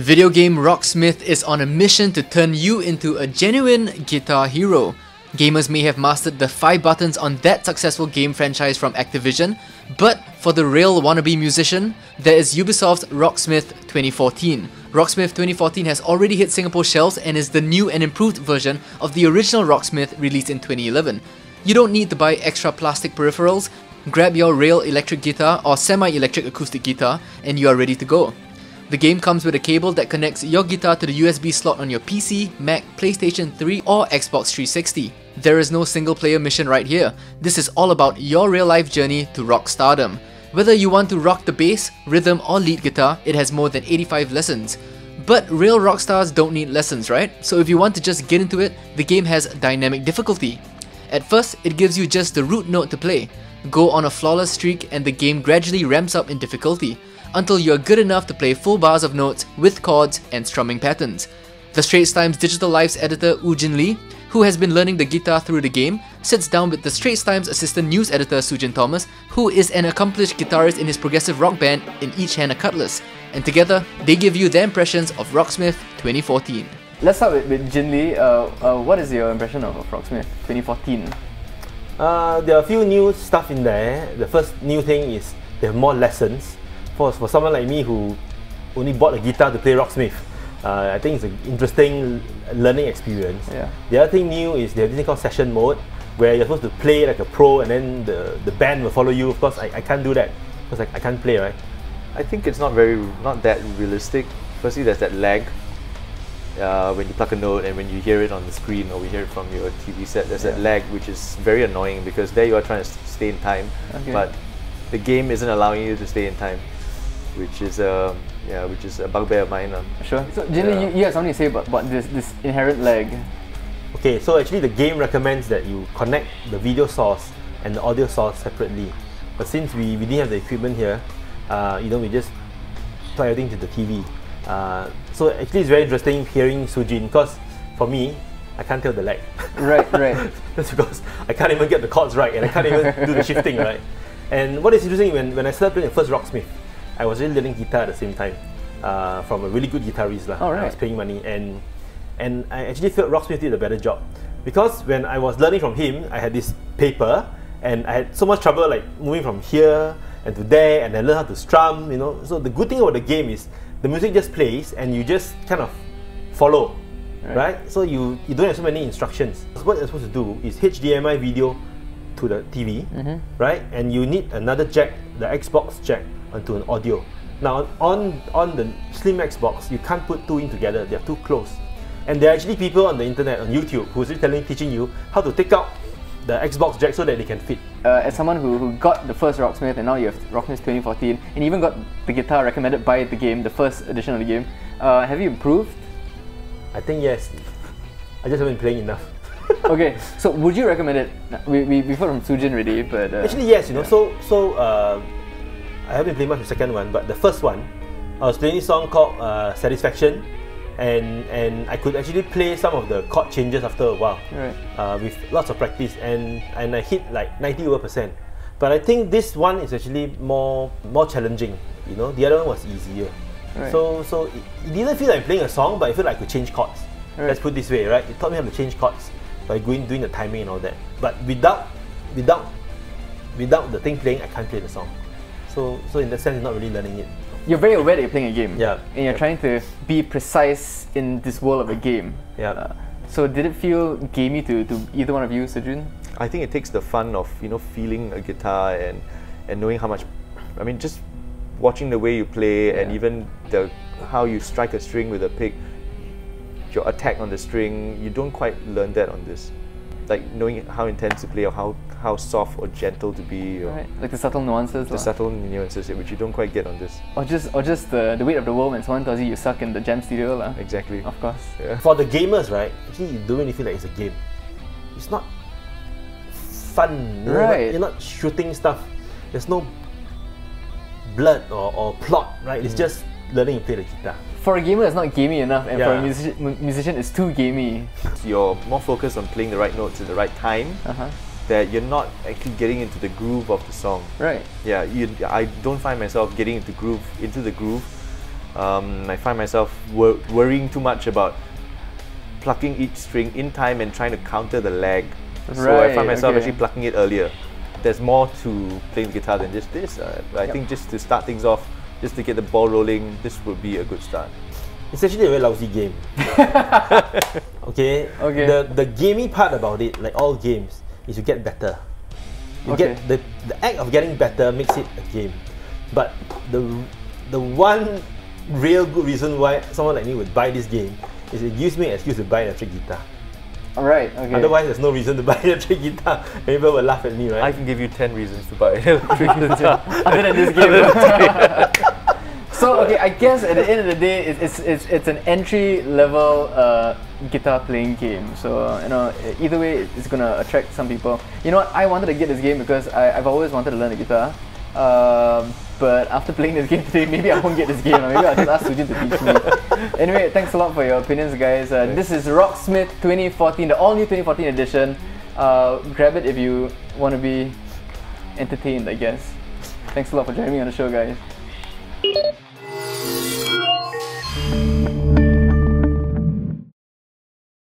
video game Rocksmith is on a mission to turn you into a genuine guitar hero. Gamers may have mastered the 5 buttons on that successful game franchise from Activision, but for the real wannabe musician, there is Ubisoft's Rocksmith 2014. Rocksmith 2014 has already hit Singapore shelves and is the new and improved version of the original Rocksmith released in 2011. You don't need to buy extra plastic peripherals, grab your rail electric guitar or semi-electric acoustic guitar and you are ready to go. The game comes with a cable that connects your guitar to the USB slot on your PC, Mac, PlayStation 3 or Xbox 360. There is no single player mission right here. This is all about your real life journey to rock stardom. Whether you want to rock the bass, rhythm or lead guitar, it has more than 85 lessons. But real rock stars don't need lessons, right? So if you want to just get into it, the game has dynamic difficulty. At first, it gives you just the root note to play. Go on a flawless streak and the game gradually ramps up in difficulty, until you're good enough to play full bars of notes with chords and strumming patterns. The Straits Times Digital Life's editor Woojin Lee, who has been learning the guitar through the game, sits down with the Straits Times assistant news editor Sujin Thomas, who is an accomplished guitarist in his progressive rock band In Each Hand a Cutlass, and together they give you their impressions of Rocksmith 2014. Let's start with Jin Lee. What is your impression of Rocksmith 2014? There are a few new stuff in there. The first new thing is they have more lessons. For someone like me who only bought a guitar to play Rocksmith, I think it's an interesting learning experience. Yeah. The other thing new is they have this thing called session mode, where you're supposed to play like a pro and then the band will follow you. Of course, I can't do that because I can't play, right? I think it's not that realistic. Firstly, there's that lag when you pluck a note and when you hear it on the screen or we hear it from your TV set. There's that lag which is very annoying because there you are trying to stay in time, but the game isn't allowing you to stay in time, which is a bugbear of mine. Sure. So Jin Lee, you have something to say about this inherent lag. Okay, so actually the game recommends that you connect the video source and the audio source separately. But since we didn't have the equipment here, we just plug everything to the TV. So actually it's very interesting hearing Sujin, because for me, I can't tell the lag. Right. That's because I can't even get the chords right and I can't even do the shifting right. And what is interesting, when I started playing the first Rocksmith, I was really learning guitar at the same time from a really good guitarist. Oh, right. I was paying money and I actually felt Rocksmith did a better job. Because when I was learning from him, I had this paper and I had so much trouble like moving from here and to there, and I learned how to strum, So the good thing about the game is the music just plays and you just kind of follow, right? So you don't have so many instructions. What you're supposed to do is HDMI video to the TV, right? And you need another jack, the Xbox jack, onto an audio. Now on the slim Xbox, you can't put two in together, they're too close. And there are actually people on the internet, on YouTube, who's teaching you how to take out the Xbox jack so that they can fit. As someone who got the first Rocksmith and now you have Rocksmith 2014 and even got the guitar recommended by the game, the first edition of the game, have you improved? I think yes. I just haven't been playing enough. Okay, so would you recommend it? We've heard from Sujin already, but... actually yes, so I haven't played much of the second one, but the first one, I was playing a song called Satisfaction, and I could actually play some of the chord changes after a while, with lots of practice, and I hit like 90%. But I think this one is actually more challenging. The other one was easier. So it didn't feel like I'm playing a song, but I feel like I could change chords. Let's put it this way, right? It taught me how to change chords by doing the timing and all that. But without the thing playing, I can't play the song. So in that sense, you're not really learning it. You're very aware that you're playing a game. Yeah. And you're trying to be precise in this world of a game. Yeah. So did it feel gamey to either one of you, Sujin? I think it takes the fun of feeling a guitar and knowing how much. I mean, just watching the way you play and even how you strike a string with a pick, your attack on the string. You don't quite learn that on this. Like knowing how intense to play or how soft or gentle to be, or like the subtle nuances. The subtle nuances, which you don't quite get on this. Or just the weight of the world when someone tells you suck in the jam studio. Exactly. Of course. Yeah. For the gamers, right? Actually, you don't really feel like it's a game. It's not fun. You're not shooting stuff. There's no blood or plot, right? It's just learning to play the guitar. For a gamer, it's not gamey enough, and for a musician, it's too gamey. You're more focused on playing the right notes at the right time, that you're not actually getting into the groove of the song. Right. Yeah, I don't find myself getting into the groove I find myself worrying too much about plucking each string in time and trying to counter the lag. So I find myself actually plucking it earlier. There's more to playing the guitar than just this. I think just to start things off, just to get the ball rolling, this would be a good start. It's actually a very lousy game. Okay. The gamey part about it, like all games, is you get better. You get the act of getting better makes it a game. But the one real good reason why someone like me would buy this game is it gives me an excuse to buy an electric guitar. Alright, okay. Otherwise, there's no reason to buy an electric guitar. People will laugh at me, right? I can give you 10 reasons to buy an electric guitar. Other than this game. So okay, I guess at the end of the day, it's an entry level guitar playing game. So you know, either way, it's gonna attract some people. You know what? I wanted to get this game because I've always wanted to learn the guitar. But after playing this game today, maybe I won't get this game. Maybe I'll just ask Sujin to teach me. Anyway, thanks a lot for your opinions, guys. This is Rocksmith 2014, the all-new 2014 edition. Grab it if you want to be entertained, I guess. Thanks a lot for joining me on the show, guys.